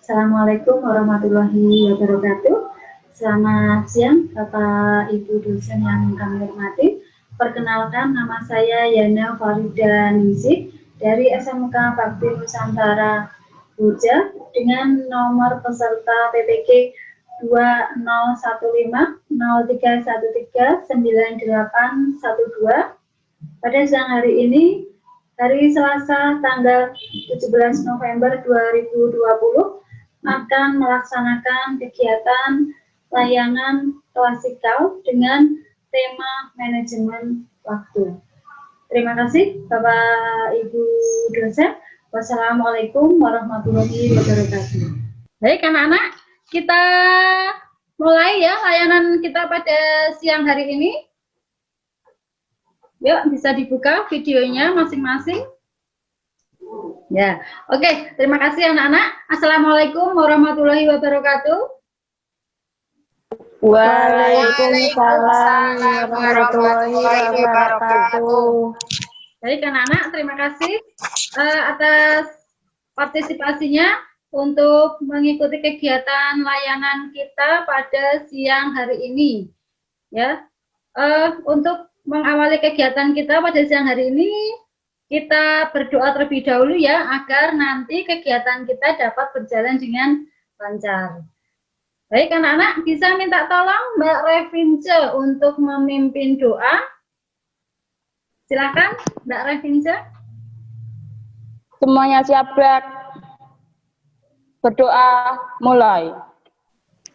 Assalamualaikum warahmatullahi wabarakatuh. Selamat siang Bapak Ibu dosen yang kami hormati. Perkenalkan, nama saya Yana Farida Ningsih dari SMK Bakti Nusantara Boja dengan nomor peserta PPG 201503139812. Pada siang hari ini, hari Selasa tanggal 17 November 2020, akan melaksanakan kegiatan layanan klasikal dengan tema manajemen waktu. Terima kasih Bapak Ibu dosen. Wassalamualaikum warahmatullahi wabarakatuh. Baik anak-anak, kita mulai ya layanan kita pada siang hari ini. Yuk, bisa dibuka videonya masing-masing. Ya, oke. Terima kasih anak-anak. Assalamualaikum warahmatullahi wabarakatuh. Waalaikumsalam warahmatullahi wabarakatuh. Baik anak-anak, terima kasih atas partisipasinya untuk mengikuti kegiatan layanan kita pada siang hari ini. Ya, untuk mengawali kegiatan kita pada siang hari ini, kita berdoa terlebih dahulu ya, agar nanti kegiatan kita dapat berjalan dengan lancar. Baik anak-anak, bisa minta tolong Mbak Revince untuk memimpin doa. Silakan Mbak Revince. Semuanya siap, Brak? Berdoa mulai.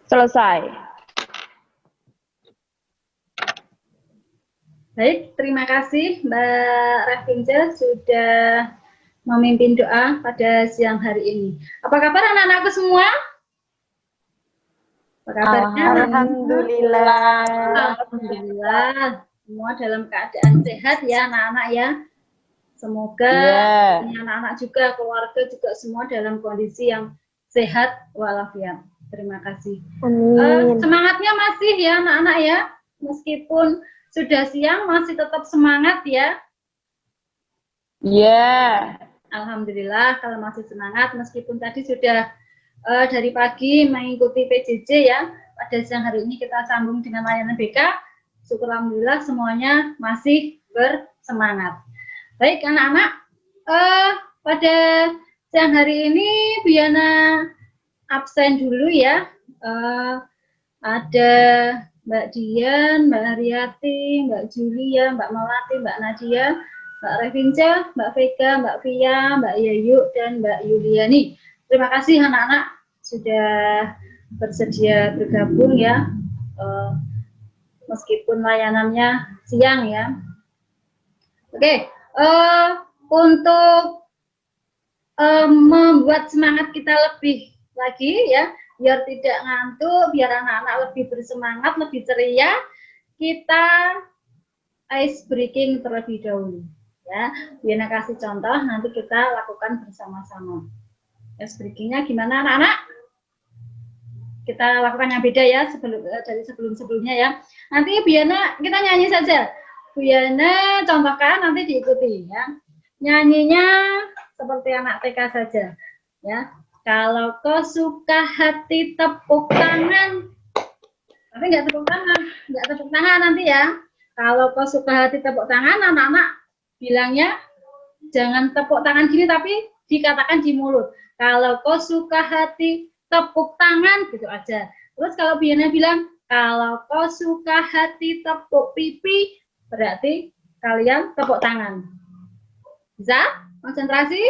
Selesai. Baik, terima kasih Mbak Revince sudah memimpin doa pada siang hari ini. Apa kabar anak-anakku semua? Apa kabarnya? Alhamdulillah. Alhamdulillah. Semua dalam keadaan sehat ya anak-anak ya. Semoga anak-anak juga, keluarga juga semua dalam kondisi yang sehat walafiat. Terima kasih. Semangatnya masih ya anak-anak ya. Meskipun sudah siang masih tetap semangat ya. Alhamdulillah kalau masih semangat meskipun tadi sudah dari pagi mengikuti PJJ ya. Pada siang hari ini kita sambung dengan layanan BK. Syukur alhamdulillah semuanya masih bersemangat. Baik anak-anak, pada siang hari ini Biana absen dulu ya. Ada Mbak Dian, Mbak Haryati, Mbak Julia, Mbak Melati, Mbak Nadia, Mbak Revince, Mbak Vega, Mbak Via, Mbak Yayu, dan Mbak Yuliani. Terima kasih anak-anak sudah bersedia bergabung ya. Meskipun layanannya siang ya. Oke, untuk membuat semangat kita lebih lagi ya, biar tidak ngantuk, biar anak-anak lebih bersemangat, lebih ceria, kita ice breaking terlebih dahulu ya. Biar kasih contoh, nanti kita lakukan bersama-sama. Ice breakingnya gimana anak-anak? Kita lakukan yang beda ya dari sebelum-sebelumnya ya. Nanti Biana kita nyanyi saja. Biana contohkan nanti diikuti ya. Nyanyinya seperti anak TK saja ya. Kalau kau suka hati tepuk tangan. Tapi nggak tepuk tangan nanti ya. Kalau kau suka hati tepuk tangan, anak-anak bilangnya jangan tepuk tangan gini tapi dikatakan di mulut. Kalau kau suka hati tepuk tangan gitu aja. Terus kalau Biana bilang kalau kau suka hati tepuk pipi, berarti kalian tepuk tangan. Bisa? Konsentrasi?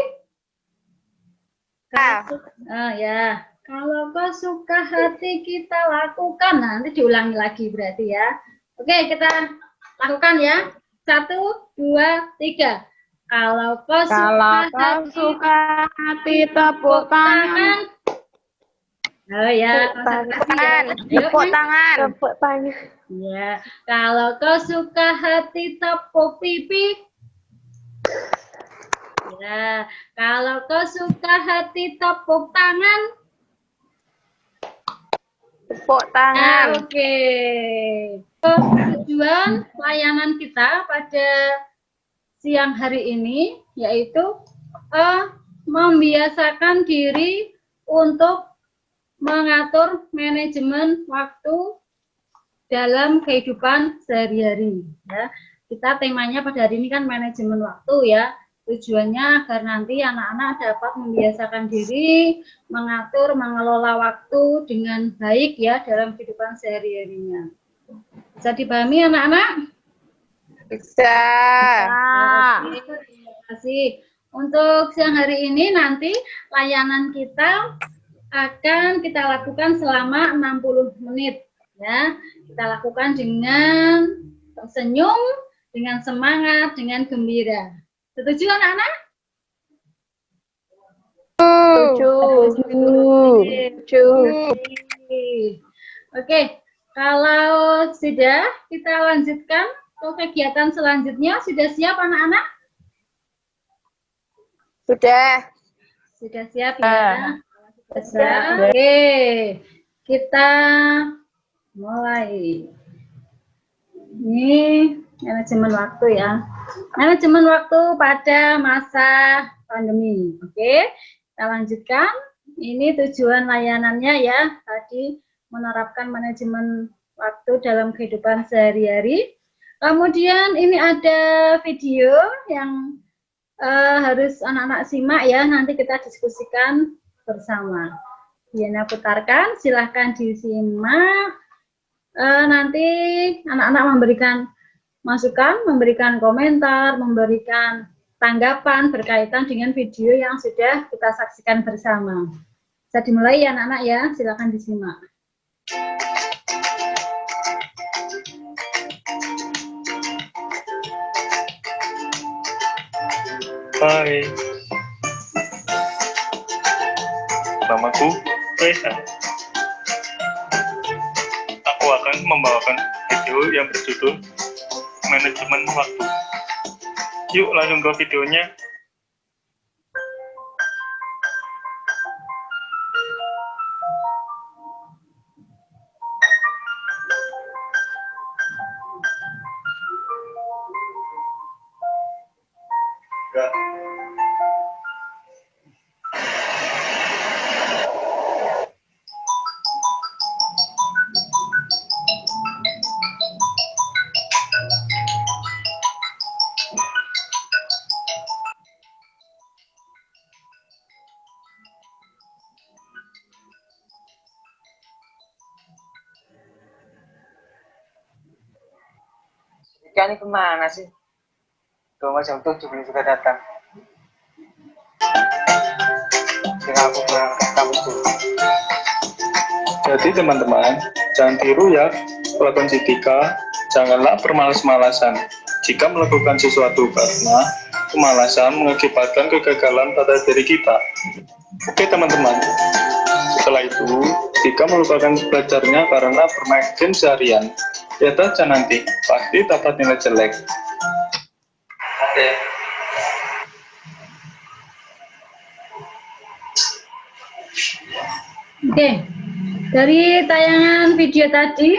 Ya. Kalau kau suka hati kita lakukan. Nah, nanti diulangi lagi berarti ya. Oke, kita lakukan ya. 1, 2, 3. Kalau kau suka hati tepuk tangan. Oh ya, tepuk tangan. Ya, kalau kau suka hati tepuk pipi. Ya, kalau kau suka hati tepuk tangan. Tepuk tangan. Oke. Tujuan layanan kita pada siang hari ini yaitu membiasakan diri untuk mengatur manajemen waktu dalam kehidupan sehari-hari. Ya, kita temanya pada hari ini kan manajemen waktu ya. Tujuannya agar nanti anak-anak dapat membiasakan diri mengatur, mengelola waktu dengan baik ya dalam kehidupan sehari-harinya. Bisa dipahami anak-anak? Bisa. Oke, terima kasih. Untuk siang hari ini nanti layanan kita akan kita lakukan selama 60 menit ya. Kita lakukan dengan tersenyum, dengan semangat, dengan gembira. Setuju anak-anak? Setuju. Oke, kalau sudah kita lanjutkan ke kegiatan selanjutnya. Sudah siap anak-anak? Sudah. Sudah siap ya? Sudah siap. Oke, kita mulai. Ini manajemen waktu ya. Manajemen waktu pada masa pandemi. Oke, kita lanjutkan. Ini tujuan layanannya ya. Tadi menerapkan manajemen waktu dalam kehidupan sehari-hari. Kemudian ini ada video yang harus anak-anak simak ya. Nanti kita diskusikan bersama. Diana putarkan, silahkan disimak. Nanti anak-anak memberikan masukan, memberikan komentar, memberikan tanggapan berkaitan dengan video yang sudah kita saksikan bersama. Bisa dimulai ya anak-anak ya, silakan disimak. Hai, namaku Reza. Aku akan membawakan video yang berjudul Manajemen Waktu. Yuk langsung ke videonya. Ini kemana sih? Tunggu jam 7 belum juga datang. Tinggal aku berangkat kampus dulu. Jadi teman-teman, jangan tiru ya kelakuan Tika. Janganlah bermalas-malasan. Jika melakukan sesuatu karena kemalasan mengakibatkan kegagalan pada diri kita. Oke teman-teman, setelah itu Tika melupakan belajarnya karena bermain game seharian. Lihat aja nanti, pasti dapat nilai jelek. Oke. Oke, dari tayangan video tadi,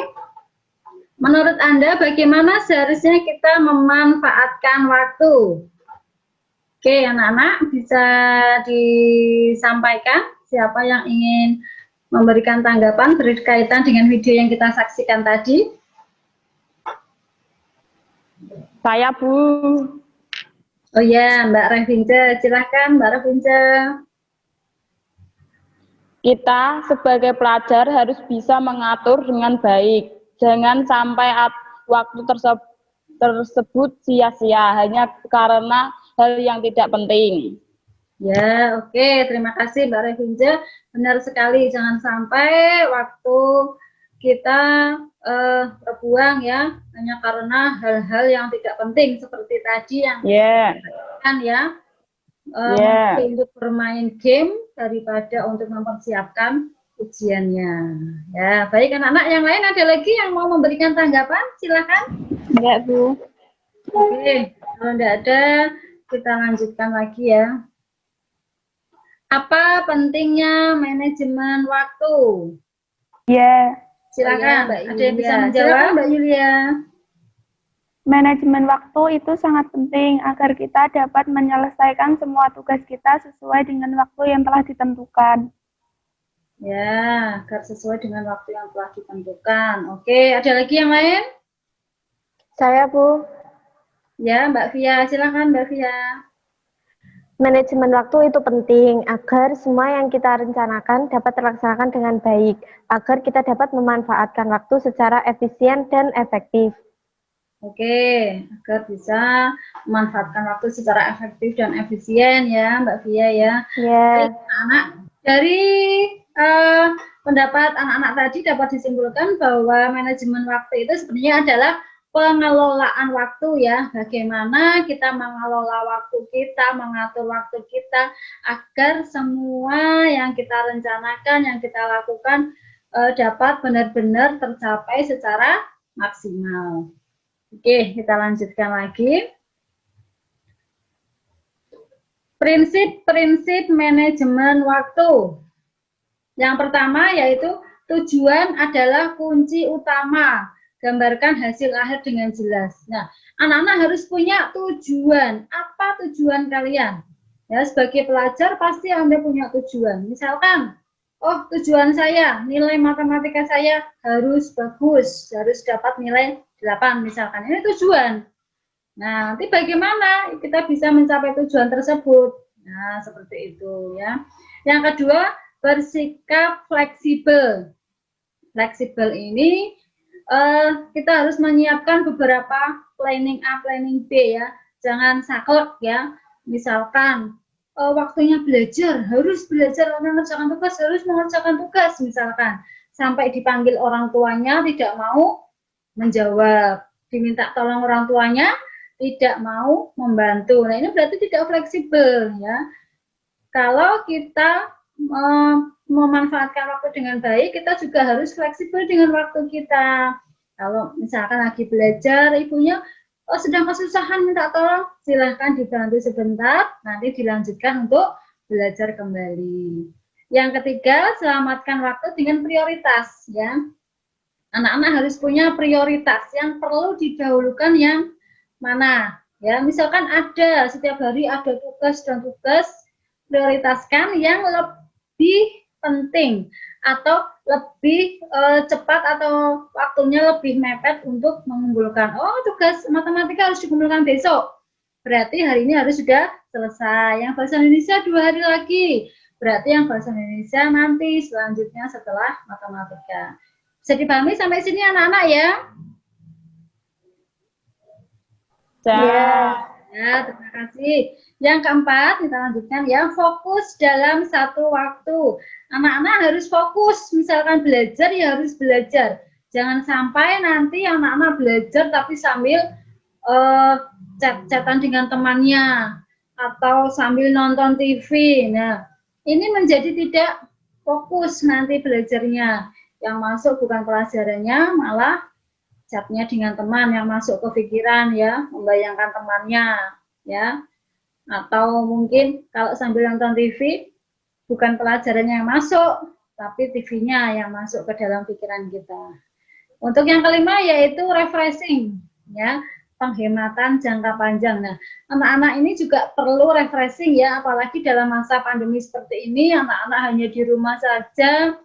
menurut Anda bagaimana seharusnya kita memanfaatkan waktu? Oke, anak-anak bisa disampaikan siapa yang ingin memberikan tanggapan berkaitan dengan video yang kita saksikan tadi? Saya, Bu. Oh ya, Mbak Revince, silahkan Mbak Revince. Kita sebagai pelajar harus bisa mengatur dengan baik. Jangan sampai waktu tersebut sia-sia hanya karena hal yang tidak penting. Ya, oke. Terima kasih Mbak Revince. Benar sekali, jangan sampai waktu kita terbuang ya hanya karena hal-hal yang tidak penting seperti tadi yang kan ya untuk bermain game daripada untuk mempersiapkan ujiannya. Ya, baik anak-anak, yang lain ada lagi yang mau memberikan tanggapan? Silakan. Enggak, Bu. Oke, kalau tidak ada kita lanjutkan lagi ya. Apa pentingnya manajemen waktu? Ya. Silakan, Mbak ada yang bisa menjawab, Mbak Yulia. Manajemen waktu itu sangat penting agar kita dapat menyelesaikan semua tugas kita sesuai dengan waktu yang telah ditentukan. Ya, agar sesuai dengan waktu yang telah ditentukan. Oke, ada lagi yang lain? Saya, Bu. Ya, Mbak Via, silakan Mbak Via. Manajemen waktu itu penting agar semua yang kita rencanakan dapat terlaksanakan dengan baik, agar kita dapat memanfaatkan waktu secara efisien dan efektif. Oke, agar bisa memanfaatkan waktu secara efektif dan efisien ya, Mbak Via ya. Ya. Anak dari pendapat anak-anak tadi dapat disimpulkan bahwa manajemen waktu itu sebenarnya adalah pengelolaan waktu ya, bagaimana kita mengelola waktu kita, mengatur waktu kita agar semua yang kita rencanakan, yang kita lakukan dapat benar-benar tercapai secara maksimal. Oke, kita lanjutkan lagi. Prinsip-prinsip manajemen waktu. Yang pertama yaitu tujuan adalah kunci utama. Gambarkan hasil akhir dengan jelas. Nah, anak-anak harus punya tujuan. Apa tujuan kalian? Ya, sebagai pelajar pasti Anda punya tujuan. Misalkan, oh tujuan saya, nilai matematika saya harus bagus, harus dapat nilai 8 misalkan. Ini tujuan. Nah, nanti bagaimana kita bisa mencapai tujuan tersebut? Nah, seperti itu ya. Yang kedua, bersikap fleksibel. Fleksibel ini kita harus menyiapkan beberapa planning A, planning B ya. Jangan saklek ya. Misalkan waktunya belajar, harus belajar mengerjakan tugas, harus mengerjakan tugas misalkan. Sampai dipanggil orang tuanya tidak mau menjawab. Diminta tolong orang tuanya tidak mau membantu. Nah, ini berarti tidak fleksibel ya. Kalau kita memanfaatkan waktu dengan baik, kita juga harus fleksibel dengan waktu kita. Kalau misalkan lagi belajar, ibunya sedang kesusahan minta tolong, silahkan dibantu sebentar, nanti dilanjutkan untuk belajar kembali. Yang ketiga, selamatkan waktu dengan prioritas ya. Anak-anak harus punya prioritas yang perlu didahulukan yang mana ya. Misalkan ada setiap hari ada tugas dan tugas, prioritaskan yang lebih penting atau lebih cepat atau waktunya lebih mepet untuk mengumpulkan. Oh, tugas matematika harus dikumpulkan besok. Berarti hari ini harus sudah selesai. Yang bahasa Indonesia 2 hari lagi. Berarti yang bahasa Indonesia nanti selanjutnya setelah matematika. Bisa dipahami sampai sini anak-anak ya? Ya, terima kasih. Yang keempat, kita lanjutkan ya, fokus dalam satu waktu. Anak-anak harus fokus, misalkan belajar ya harus belajar. Jangan sampai nanti anak-anak belajar tapi sambil chat-chatan dengan temannya atau sambil nonton TV. Nah, ini menjadi tidak fokus nanti belajarnya. Yang masuk bukan pelajarannya, malah chatnya dengan teman, yang masuk ke pikiran ya, membayangkan temannya ya. Atau mungkin kalau sambil nonton TV, bukan pelajarannya yang masuk, tapi TV-nya yang masuk ke dalam pikiran kita. Untuk yang kelima yaitu refreshing, ya, penghematan jangka panjang. Nah, anak-anak ini juga perlu refreshing ya, apalagi dalam masa pandemi seperti ini, anak-anak hanya di rumah saja,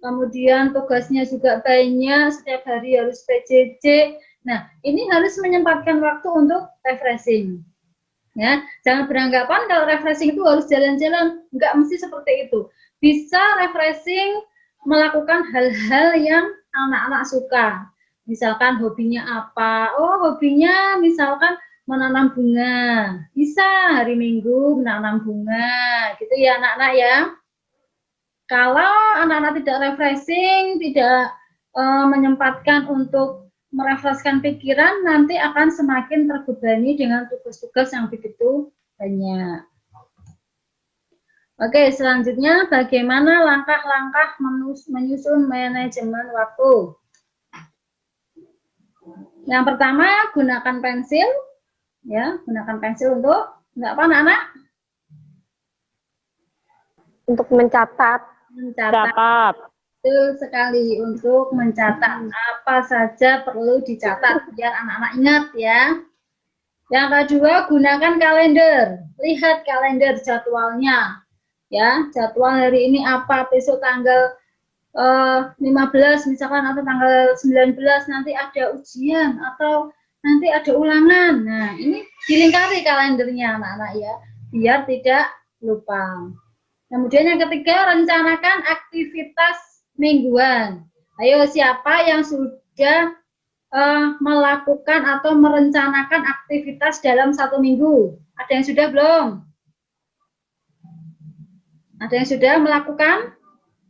kemudian tugasnya juga banyak, setiap hari harus PJJ. Nah, ini harus menyempatkan waktu untuk refreshing. Ya, jangan beranggapan kalau refreshing itu harus jalan-jalan, enggak mesti seperti itu. Bisa refreshing melakukan hal-hal yang anak-anak suka. Misalkan hobinya apa? Oh, hobinya misalkan menanam bunga. Bisa hari Minggu menanam bunga, gitu ya anak-anak ya. Kalau anak-anak tidak refreshing, tidak menyempatkan untuk merefreshkan pikiran, nanti akan semakin terbebani dengan tugas-tugas yang begitu banyak. Oke, selanjutnya bagaimana langkah-langkah menyusun manajemen waktu. Yang pertama, gunakan pensil. Ya, gunakan pensil untuk apa anak-anak? Untuk mencatat. Betul sekali, untuk mencatat apa saja perlu dicatat biar anak-anak ingat ya. Yang kedua, gunakan kalender. Lihat kalender jadwalnya. Ya, jadwal hari ini apa, besok tanggal 15 misalkan atau tanggal 19 nanti ada ujian atau nanti ada ulangan. Nah, ini dilingkari kalendernya anak-anak ya, biar tidak lupa. Kemudian yang ketiga, rencanakan aktivitas mingguan. Ayo, siapa yang sudah melakukan atau merencanakan aktivitas dalam 1 minggu? Ada yang sudah belum? Ada yang sudah melakukan?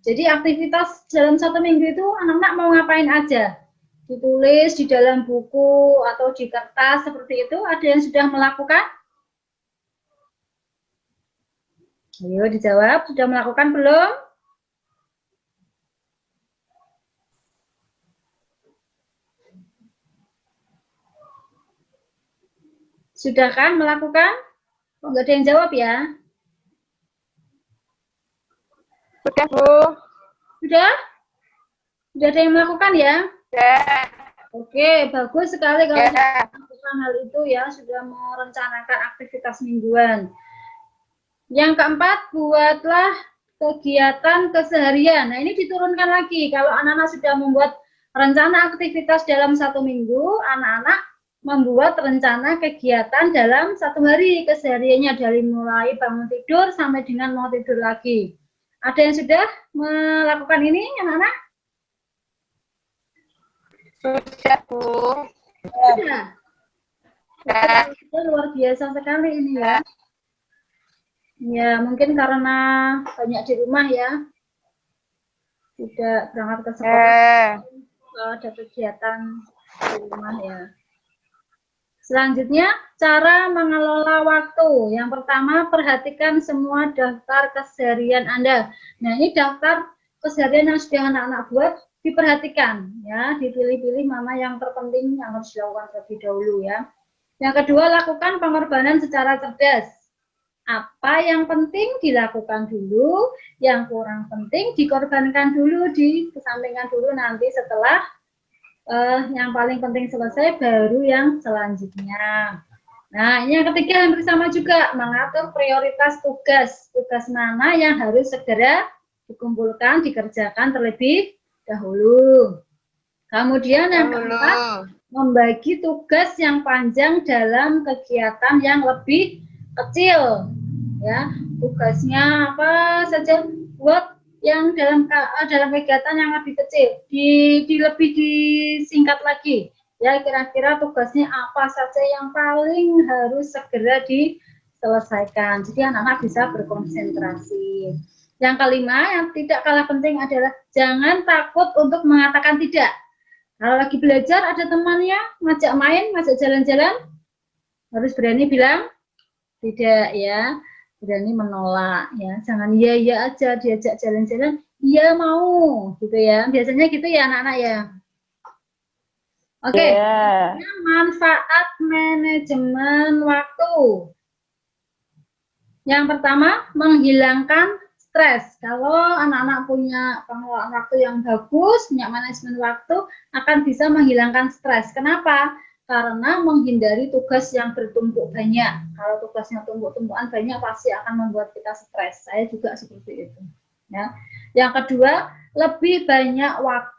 Jadi aktivitas dalam 1 minggu itu anak-anak mau ngapain aja? Ditulis di dalam buku atau di kertas seperti itu. Ada yang sudah melakukan? Ayo dijawab, sudah melakukan belum? Sudah kan melakukan? Kok nggak ada yang jawab ya? Sudah, Bu. Sudah? Sudah ada yang melakukan ya? Ya. Oke, bagus sekali kalau Ya. melakukan hal itu ya, sudah merencanakan aktivitas mingguan. Yang keempat, buatlah kegiatan keseharian. Nah, ini diturunkan lagi. Kalau anak-anak sudah membuat rencana aktivitas dalam 1 minggu, anak-anak membuat rencana kegiatan dalam 1 hari. Kesehariannya dari mulai bangun tidur sampai dengan mau tidur lagi. Ada yang sudah melakukan ini, anak-anak? Sudah, Bu. Sudah. Ya. Itu luar biasa sekali ini ya. Ya, mungkin karena banyak di rumah ya. Tidak berangkat ke sekolah. Ada kegiatan di rumah ya. Selanjutnya, cara mengelola waktu. Yang pertama, perhatikan semua daftar keseharian Anda. Nah, ini daftar keseharian yang sudah anak-anak buat, diperhatikan ya, dipilih-pilih mana yang terpenting yang harus dilakukan terlebih dahulu ya. Yang kedua, lakukan pengorbanan secara cerdas. Apa yang penting dilakukan dulu, yang kurang penting dikorbankan dulu, dikesampingkan dulu, nanti setelah yang paling penting selesai baru yang selanjutnya. Nah, ini yang ketiga hampir sama juga, mengatur prioritas tugas. Tugas mana yang harus segera dikumpulkan, dikerjakan terlebih dahulu. Kemudian yang keempat, membagi tugas yang panjang dalam kegiatan yang lebih kecil. Ya, tugasnya apa saja, buat yang dalam kegiatan yang lebih kecil, lebih disingkat lagi. Ya, kira-kira tugasnya apa saja yang paling harus segera diselesaikan. Jadi anak-anak bisa berkonsentrasi. Yang kelima, yang tidak kalah penting adalah jangan takut untuk mengatakan tidak. Kalau lagi belajar ada temannya ngajak main, ngajak jalan-jalan, harus berani bilang tidak ya, berani menolak ya. Jangan iya aja diajak jalan-jalan, iya mau gitu ya. Biasanya gitu ya anak-anak ya. Oke. Manfaat manajemen waktu. Yang pertama, menghilangkan stres. Kalau anak-anak punya pengelolaan waktu yang bagus, punya manajemen waktu, akan bisa menghilangkan stres. Kenapa? Karena menghindari tugas yang bertumpuk banyak. Kalau tugasnya tumpuk-tumpukan banyak, pasti akan membuat kita stres. Saya juga seperti itu. Ya. Yang kedua, lebih banyak waktu.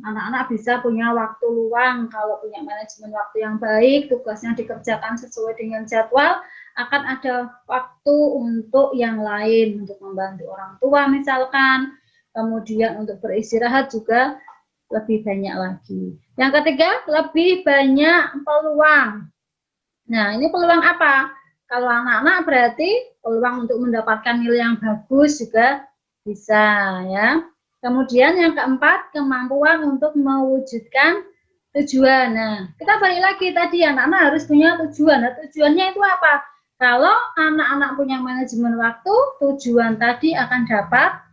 Anak-anak bisa punya waktu luang. Kalau punya manajemen waktu yang baik, tugasnya dikerjakan sesuai dengan jadwal, akan ada waktu untuk yang lain, untuk membantu orang tua misalkan, kemudian untuk beristirahat juga lebih banyak lagi. Yang ketiga, lebih banyak peluang. Nah, ini peluang apa? Kalau anak-anak berarti peluang untuk mendapatkan nilai yang bagus juga bisa ya. Kemudian yang keempat, kemampuan untuk mewujudkan tujuan. Nah, kita balik lagi tadi, anak-anak harus punya tujuan. Nah, tujuannya itu apa? Kalau anak-anak punya manajemen waktu, tujuan tadi akan dapat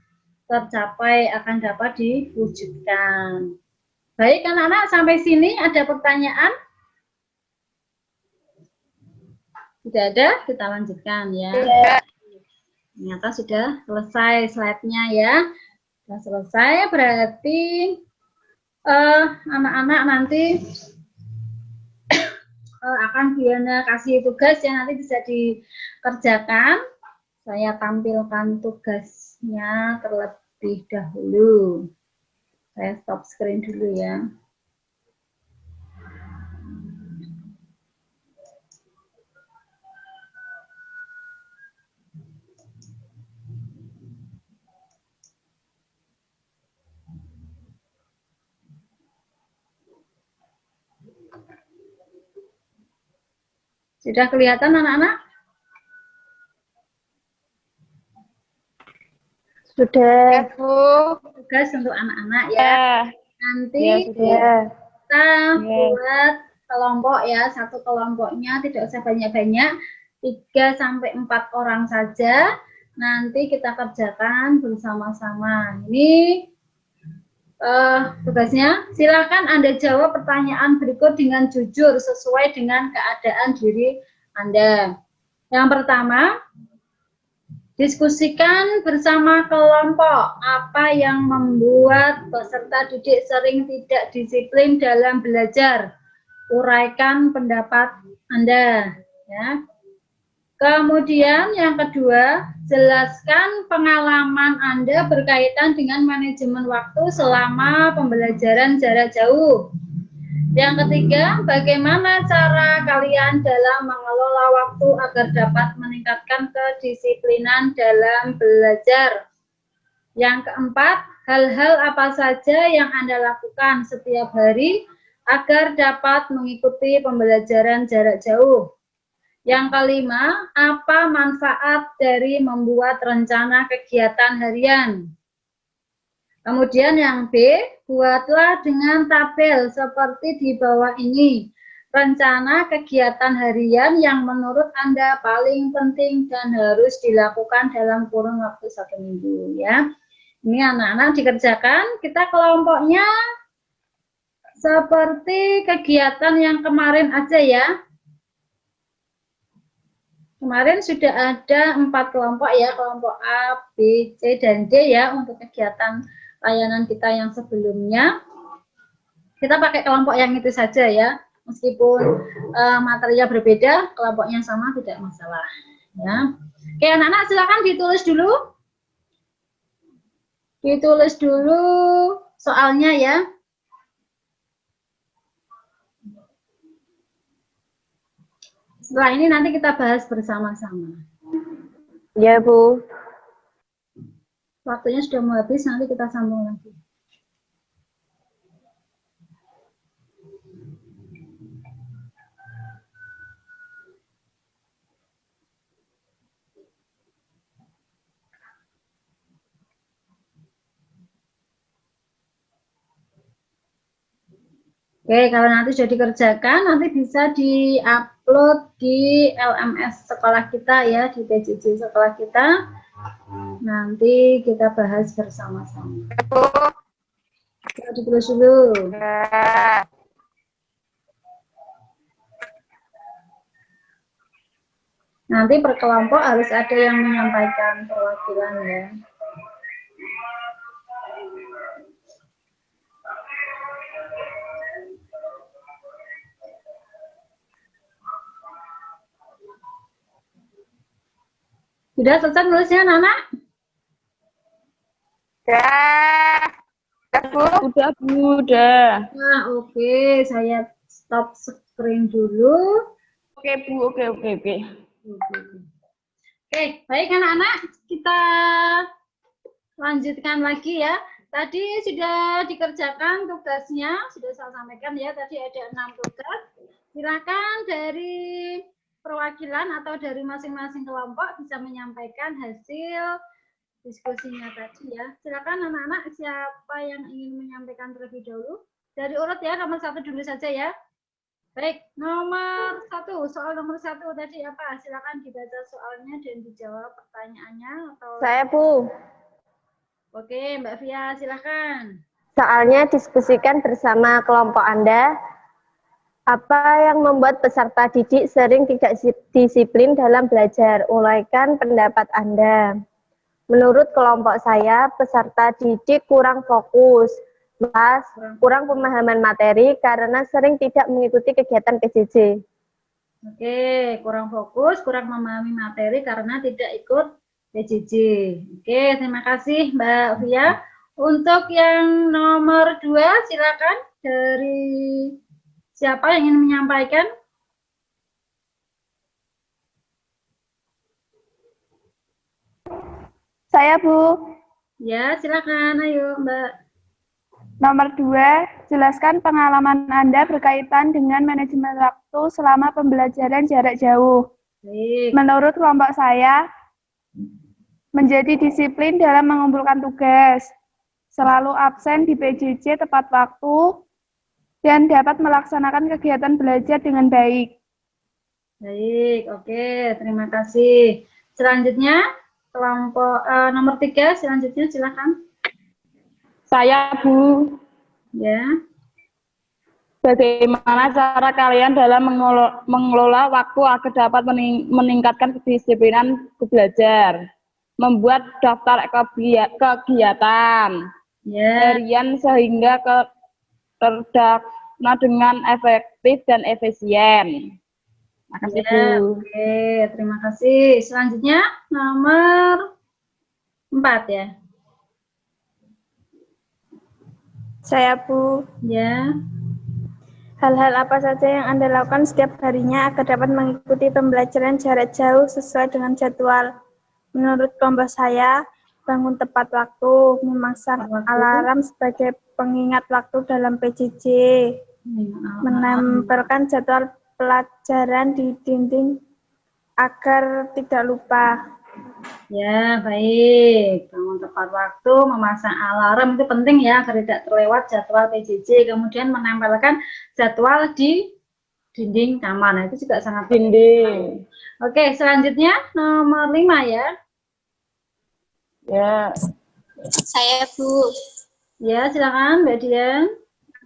tercapai, akan dapat diwujudkan. Baik anak-anak, sampai sini ada pertanyaan? Tidak ada, kita lanjutkan ya. Ternyata sudah selesai slide-nya ya. Sudah selesai, berarti anak-anak nanti akan Diana kasih tugas yang nanti bisa dikerjakan. Saya tampilkan tugasnya terlebih terlebih dahulu. Saya stop screen dulu ya. Sudah kelihatan anak-anak? Sudah. Tugas untuk anak-anak ya. Nanti Ya, sudah. kita buat kelompok ya. Satu kelompoknya tidak usah banyak-banyak. 3-4 orang saja. Nanti kita kerjakan bersama-sama. Ini tugasnya. Silakan Anda jawab pertanyaan berikut dengan jujur sesuai dengan keadaan diri Anda. Yang pertama, diskusikan bersama kelompok apa yang membuat peserta didik sering tidak disiplin dalam belajar. Uraikan pendapat Anda, ya. Kemudian yang kedua, jelaskan pengalaman Anda berkaitan dengan manajemen waktu selama pembelajaran jarak jauh. Yang ketiga, bagaimana cara kalian dalam mengelola waktu agar dapat meningkatkan kedisiplinan dalam belajar. Yang keempat, hal-hal apa saja yang Anda lakukan setiap hari agar dapat mengikuti pembelajaran jarak jauh. Yang kelima, apa manfaat dari membuat rencana kegiatan harian? Kemudian yang B, buatlah dengan tabel seperti di bawah ini. Rencana kegiatan harian yang menurut Anda paling penting dan harus dilakukan dalam kurun waktu 1 minggu ya. Ini anak-anak dikerjakan, kita kelompoknya seperti kegiatan yang kemarin aja ya. Kemarin sudah ada 4 kelompok ya, kelompok A, B, C, dan D ya untuk kegiatan layanan kita yang sebelumnya. Kita pakai kelompok yang itu saja ya, meskipun materinya berbeda, kelompoknya sama tidak masalah. Ya. Oke anak-anak silakan ditulis dulu. Ditulis dulu soalnya ya. Setelah ini nanti kita bahas bersama-sama. Ya, Bu. Waktunya sudah mau habis, nanti kita sambung lagi. Oke, kalau nanti sudah dikerjakan, nanti bisa di-upload di LMS sekolah kita ya, di PJJ sekolah kita. Nanti kita bahas bersama-sama. Kita ditulis dulu. Nanti per kelompok harus ada yang menyampaikan perwakilan ya. Sudah selesai nulisnya, Nana? Udah, Bu, udah. Nah, oke. Saya stop screen dulu. Oke, Bu, oke. Oke, baik anak-anak. Kita lanjutkan lagi ya. Tadi sudah dikerjakan tugasnya, sudah saya sampaikan ya. Tadi ada 6 tugas. Silakan dari perwakilan atau dari masing-masing kelompok bisa menyampaikan hasil diskusinya tadi ya. Silakan anak-anak, siapa yang ingin menyampaikan terlebih dahulu? Dari urut ya, nomor 1 dulu saja ya. Baik, nomor 1, soal nomor 1 tadi apa? Silakan dibaca soalnya dan dijawab pertanyaannya atau. Saya, Bu. Oke, Mbak Via, silakan. Soalnya diskusikan bersama kelompok Anda. Apa yang membuat peserta didik sering tidak disiplin dalam belajar? Uraikan pendapat Anda. Menurut kelompok saya, peserta didik kurang fokus, kurang pemahaman materi karena sering tidak mengikuti kegiatan PJJ. Oke, kurang fokus, kurang memahami materi karena tidak ikut PJJ. Oke, terima kasih Mbak Via. Untuk yang nomor 2, silakan dari siapa yang ingin menyampaikan? Saya, Bu. Ya, silakan. Ayo, Mbak. Nomor 2, jelaskan pengalaman Anda berkaitan dengan manajemen waktu selama pembelajaran jarak jauh. Baik. Menurut kelompok saya, menjadi disiplin dalam mengumpulkan tugas, selalu absen di PJJ tepat waktu, dan dapat melaksanakan kegiatan belajar dengan baik. Baik, oke, terima kasih. Selanjutnya, kelompok nomor 3, selanjutnya silakan. Saya, Bu. Ya. Bagaimana cara kalian dalam mengelola waktu agar dapat meningkatkan kedisiplinan belajar? Membuat daftar kegiatan harian sehingga terdaftar dengan efektif dan efisien. Terima kasih, Bu. Oke, terima kasih. Selanjutnya, nomor 4 ya. Saya, Bu. Ya. Hal-hal apa saja yang Anda lakukan setiap harinya agar dapat mengikuti pembelajaran jarak jauh sesuai dengan jadwal? Menurut kelompok saya, bangun tepat waktu, memasang alarm sebagai pengingat waktu dalam PJJ, menempelkan jadwal pelajaran di dinding agar tidak lupa. Ya, baik. Bangun tepat waktu, memasang alarm itu penting ya agar tidak terlewat jadwal PJJ. Kemudian menempelkan jadwal di dinding kamar. Nah, itu juga sangat penting. Oke, selanjutnya nomor 5 ya. Ya. Saya, Bu. Ya, silakan Mbak Dian.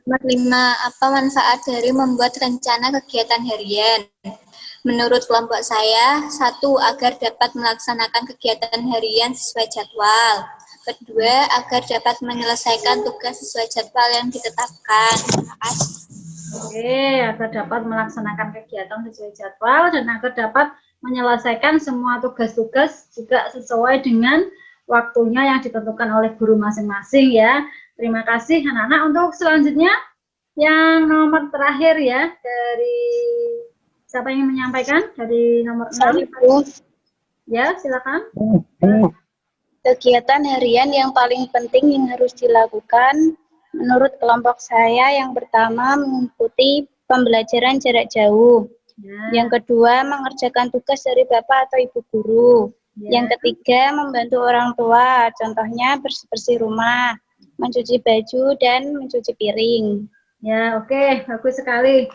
Nomor 5, apa manfaat dari membuat rencana kegiatan harian? Menurut kelompok saya, 1, agar dapat melaksanakan kegiatan harian sesuai jadwal. Kedua, agar dapat menyelesaikan tugas sesuai jadwal yang ditetapkan. Terima kasih. Oke, agar dapat melaksanakan kegiatan sesuai jadwal dan agar dapat menyelesaikan semua tugas-tugas juga sesuai dengan waktunya yang ditentukan oleh guru masing-masing ya. Terima kasih anak-anak. Untuk selanjutnya yang nomor terakhir ya, dari siapa yang menyampaikan? Dari nomor 6. Ya, silakan. Kegiatan harian yang paling penting yang harus dilakukan menurut kelompok saya, yang pertama mengikuti pembelajaran jarak jauh. Yang kedua, mengerjakan tugas dari Bapak atau Ibu guru. Yang ketiga, membantu orang tua, contohnya bersih-bersih rumah, mencuci baju, dan mencuci piring. Ya, oke, bagus sekali.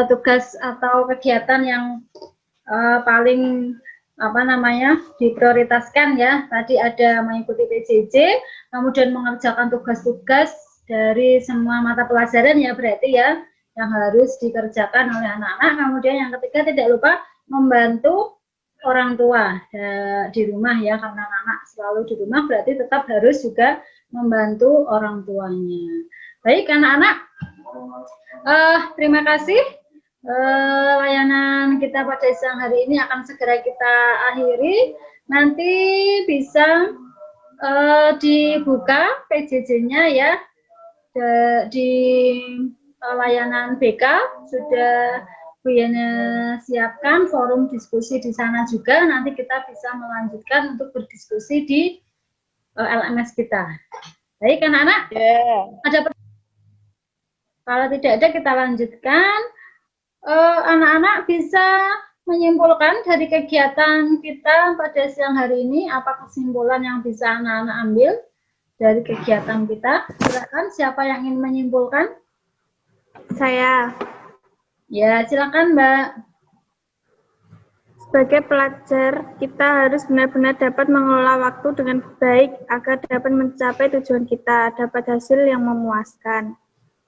Tugas atau kegiatan yang paling diprioritaskan ya. Tadi ada mengikuti PJJ, kemudian mengerjakan tugas-tugas dari semua mata pelajaran ya berarti ya, yang harus dikerjakan oleh anak-anak. Kemudian yang ketiga, tidak lupa membantu orang tua di rumah ya, karena anak selalu di rumah berarti tetap harus juga membantu orang tuanya. Baik anak-anak, terima kasih. Layanan kita pada siang hari ini akan segera kita akhiri. Nanti bisa dibuka PJJ-nya ya di layanan BK. Sudah Bu Yana siapkan forum diskusi di sana juga. Nanti kita bisa melanjutkan untuk berdiskusi di LMS kita. Baik anak-anak, ada kalau tidak ada kita lanjutkan. Anak-anak bisa menyimpulkan dari kegiatan kita pada siang hari ini, apa kesimpulan yang bisa anak-anak ambil dari kegiatan kita? Silakan, siapa yang ingin menyimpulkan? Saya. Ya, silakan Mbak. Sebagai pelajar, kita harus benar-benar dapat mengelola waktu dengan baik agar dapat mencapai tujuan kita, dapat hasil yang memuaskan.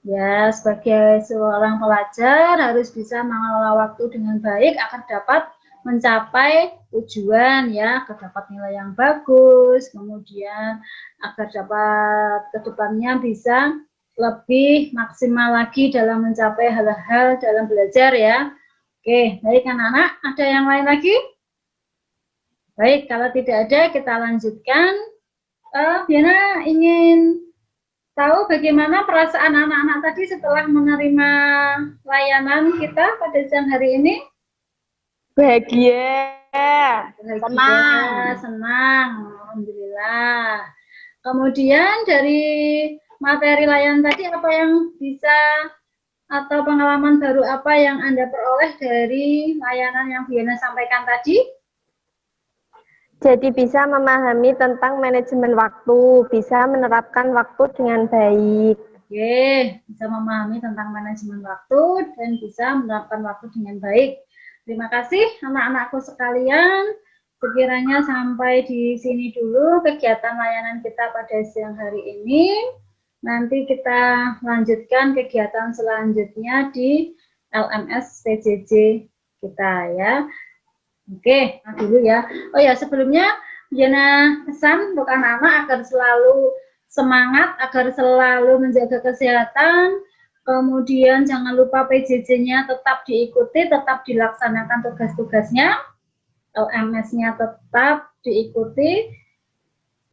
Ya, sebagai seorang pelajar harus bisa mengelola waktu dengan baik agar dapat mencapai tujuan ya, agar dapat nilai yang bagus, kemudian agar dapat kedepannya bisa lebih maksimal lagi dalam mencapai hal-hal dalam belajar ya. Oke, baik anak-anak, ada yang lain lagi? Baik, kalau tidak ada kita lanjutkan. Diana ingin tahu bagaimana perasaan anak-anak tadi setelah menerima layanan kita pada siang hari ini? Bahagia. Senang, alhamdulillah. Kemudian dari materi layanan tadi apa yang bisa atau pengalaman baru apa yang Anda peroleh dari layanan yang Diana sampaikan tadi? Jadi bisa memahami tentang manajemen waktu, bisa menerapkan waktu dengan baik. Oke, bisa memahami tentang manajemen waktu dan bisa menerapkan waktu dengan baik. Terima kasih anak-anakku sekalian. Sekiranya sampai di sini dulu kegiatan layanan kita pada siang hari ini. Nanti kita lanjutkan kegiatan selanjutnya di LMS PJJ kita ya. Oke, dulu ya. Oh ya, sebelumnya Diana pesan untuk anak-anak agar selalu semangat, agar selalu menjaga kesehatan. Kemudian jangan lupa PJJ-nya tetap diikuti, tetap dilaksanakan tugas-tugasnya. LMS-nya tetap diikuti.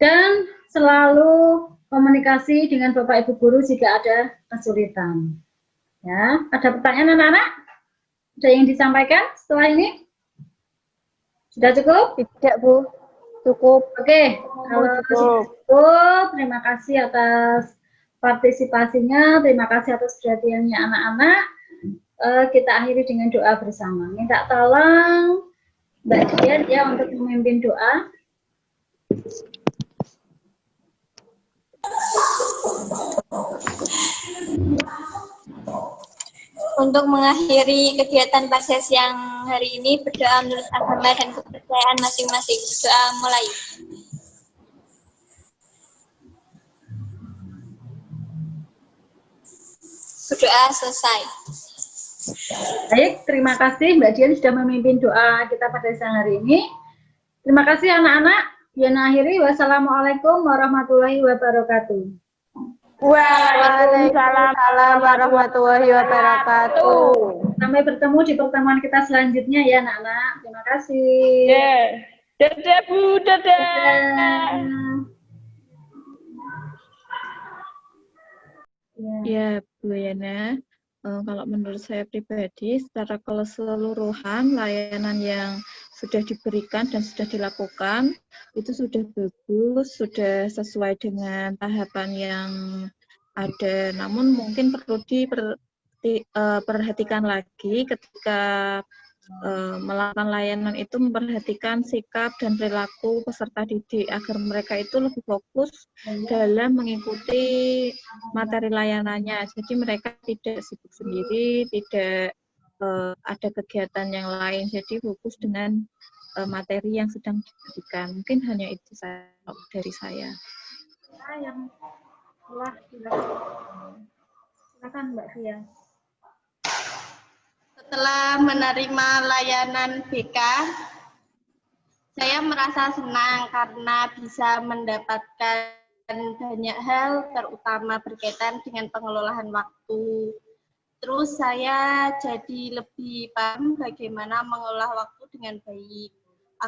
Dan selalu komunikasi dengan Bapak Ibu Guru jika ada kesulitan. Ya, ada pertanyaan anak-anak? Ada yang disampaikan setelah ini? Sudah cukup? Tidak, Bu. Cukup. Oke, kalau cukup, terima kasih atas partisipasinya, terima kasih atas perhatiannya anak-anak. Kita akhiri dengan doa bersama. Minta tolong Mbak Dian ya untuk memimpin doa. Untuk mengakhiri kegiatan pada siang hari ini, berdoa menurut agama dan kepercayaan masing-masing. Doa mulai. Berdoa selesai. Baik, terima kasih Mbak Dian sudah memimpin doa kita pada siang hari ini. Terima kasih anak-anak. Diana akhiri. Wassalamualaikum warahmatullahi wabarakatuh. Waalaikumsalam warahmatullahi wabarakatuh. Sampai bertemu di pertemuan kita selanjutnya ya anak-anak. Terima kasih. Dadah Bu, dadah. Ya, Bu Yana, kalau menurut saya pribadi, secara keseluruhan layanan yang sudah diberikan dan sudah dilakukan, itu sudah bagus, sudah sesuai dengan tahapan yang ada. Namun mungkin perlu diperhatikan lagi ketika melakukan layanan itu, memperhatikan sikap dan perilaku peserta didik agar mereka itu lebih fokus dalam mengikuti materi layanannya. Jadi mereka tidak sibuk sendiri, tidak ada kegiatan yang lain, jadi fokus dengan materi yang sedang diberikan. Mungkin hanya itu dari saya. Yang telah dilakukan. Silakan Mbak Fia. Setelah menerima layanan BK, saya merasa senang karena bisa mendapatkan banyak hal, terutama berkaitan dengan pengelolaan waktu. Terus saya jadi lebih paham bagaimana mengolah waktu dengan baik,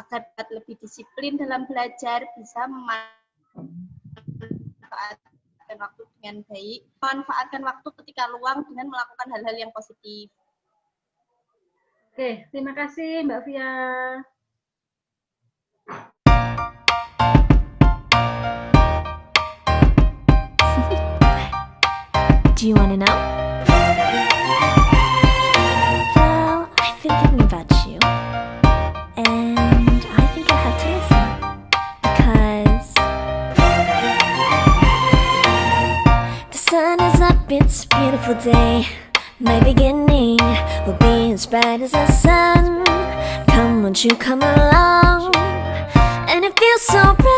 agar dapat lebih disiplin dalam belajar, bisa memanfaatkan waktu dengan baik, memanfaatkan waktu ketika luang dengan melakukan hal-hal yang positif. Oke, terima kasih Mbak Fia. Do you want to know? Well, I've been thinking about you, and I think I have to listen, because the sun is up, it's a beautiful day. My beginning will be as bright as the sun. Come, won't you come along? And it feels so bright.